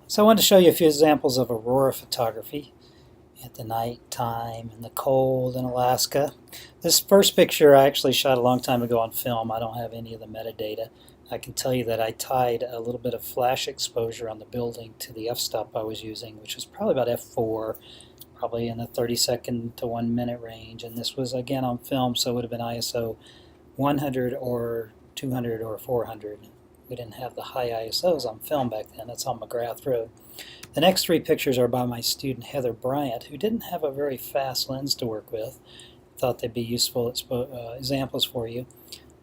So I wanted to show you a few examples of aurora photography at the night time in the cold in Alaska. This first picture I actually shot a long time ago on film. I don't have any of the metadata. I can tell you that I tied a little bit of flash exposure on the building to the f-stop I was using, which was probably about f4, probably in the 30-second to 1 minute range. And this was again on film, so it would have been ISO 100 or 200 or 400. We didn't have the high ISOs on film back then. That's on McGrath Road. The next three pictures are by my student Heather Bryant, who didn't have a very fast lens to work with. Thought they'd be useful examples for you.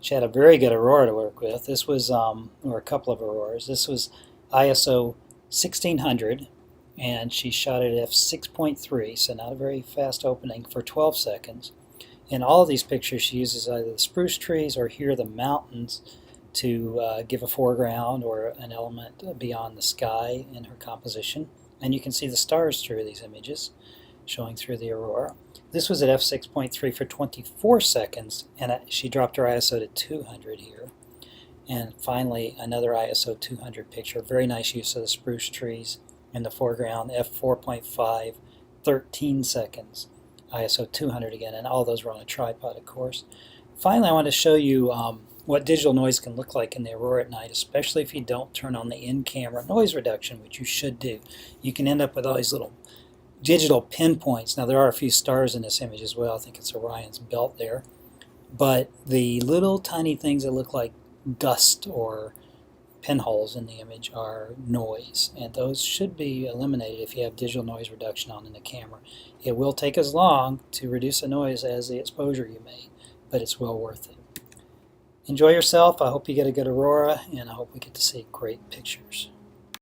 She had a very good aurora to work with. This was, or a couple of auroras. This was ISO 1600, and she shot it at f6.3, so not a very fast opening, for 12 seconds. In all of these pictures, she uses either the spruce trees or here the mountains to give a foreground or an element beyond the sky in her composition. And you can see the stars through these images, showing through the aurora. This was at f6.3 for 24 seconds, and she dropped her ISO to 200 here. And finally, another ISO 200 picture. Very nice use of the spruce trees in the foreground, f4.5, 13 seconds. ISO 200 again, and all those were on a tripod, of course. Finally, I want to show you what digital noise can look like in the aurora at night, especially if you don't turn on the in-camera noise reduction, which you should do. You can end up with all these little digital pinpoints. Now, there are a few stars in this image as well. I think it's Orion's belt there. But the little tiny things that look like dust or pinholes in the image are noise, and those should be eliminated if you have digital noise reduction on in the camera. It will take as long to reduce the noise as the exposure you made, but it's well worth it. Enjoy yourself. I hope you get a good aurora, and I hope we get to see great pictures.